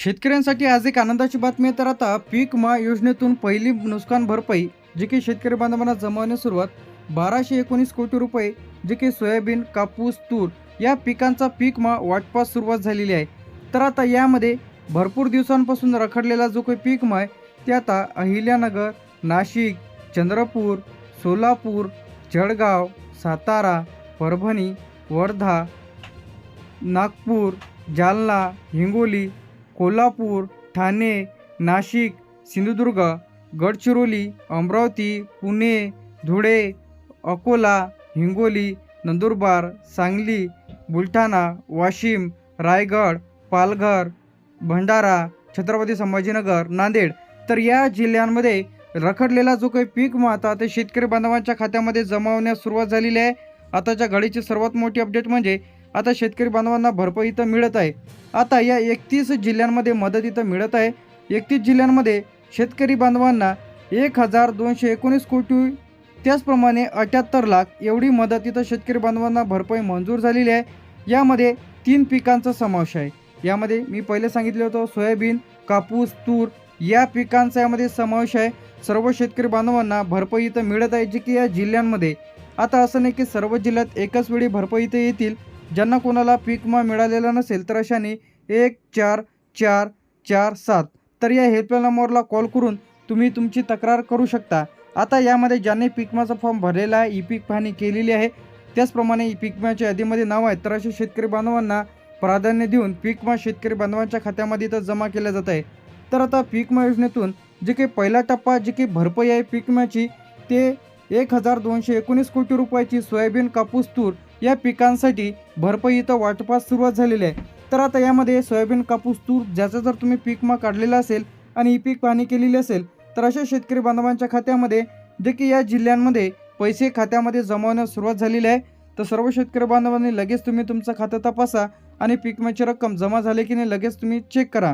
शेतकऱ्यांसाठी आज एक आनंदाची बातमी आहे. तर आता पीक विमा योजनेतून पहिली नुकसान भरपाई जे की शेतकरी बांधवांना जमवण्यास सुरुवात 1219 कोटी रुपये जे की सोयाबीन, कापूस, तूर या पिकांचा पीक विमा वाटपास सुरुवात झालेली आहे. तर आता यामध्ये भरपूर दिवसांपासून रखडलेला जो काही पीक विमा आहे ते आता अहिल्यानगर, नाशिक, चंद्रपूर, सोलापूर, जळगाव, सातारा, परभणी, वर्धा, नागपूर, जालना, हिंगोली, कोल्हापूर, ठाणे, नाशिक, सिंधुदुर्ग, गडचिरोली, अमरावती, पुणे, धुळे, अकोला, हिंगोली, नंदुरबार, सांगली, बुलढाणा, वाशिम, रायगड, पालघर, भंडारा, छत्रपती संभाजीनगर, नांदेड तर या जिल्ह्यांमध्ये रखडलेला जो काही पीक विमा आता ते शेतकरी बांधवांच्या खात्यामध्ये जमा होण्यास सुरुवात झालेली आहे. आताच्या घडीची सर्वात मोठी अपडेट म्हणजे आता शेतकरी बांधवांना भरपाई इथं मिळत आहे. आता या 31 जिल्ह्यांमध्ये मदत इथं मिळत आहे. 31 जिल्ह्यांमध्ये शेतकरी बांधवांना 1219 कोटी त्याचप्रमाणे 78 लाख एवढी मदत इथं शेतकरी बांधवांना भरपाई मंजूर झालेली आहे. यामध्ये 3 पिकांचा समावेश आहे. यामध्ये मी पहिले सांगितले होतं सोयाबीन, कापूस, तूर या पिकांचा यामध्ये समावेश आहे. सर्व शेतकरी बांधवांना भरपाई इथं मिळत आहे, जे की या जिल्ह्यांमध्ये. आता असं नाही की सर्व जिल्ह्यात एकाच वेळी भरपाई इथे येतील. ज्यांना कोणाला पीक विमा मिळालेला नसेल तर अशाने 14447 तर या हेल्पलाईन नंबरला कॉल करून तुम्ही तुमची तक्रार करू शकता. आता यामध्ये ज्यांनी पीक विमाचा फॉर्म भरलेला आहे, ई पीक पाहणी केलेली आहे, त्याचप्रमाणे ई पीक विम्याच्या यादीमध्ये नाव आहेत, तर अशा शेतकरी बांधवांना प्राधान्य देऊन पीक विमा शेतकरी बांधवांच्या खात्यामध्ये इथं जमा केला जात आहे. तर आता पीक विमा योजनेतून जे काही पहिला टप्पा जी काही भरपाई आहे पीक विम्याची ते 1219 कोटी रुपयाची सोयाबीन, कापूस, तूर या पिकांसाठी भरपाई इथं वाटपास सुरुवात झालेली आहे. तर आता यामध्ये सोयाबीन, कापूस, तूर ज्याचा जर तुम्ही पीक विमा काढलेला असेल आणि ई पीक पाहणी केलेली असेल तर अशा शेतकरी बांधवांच्या खात्यामध्ये जे की या जिल्ह्यांमध्ये पैसे खात्यामध्ये जमवण्यास सुरुवात झालेली आहे. तर सर्व शेतकरी बांधवांनी लगेच तुम्ही तुमचं खातं तपासा आणि पीक विम्याची रक्कम जमा झाली की नाही लगेच तुम्ही चेक करा.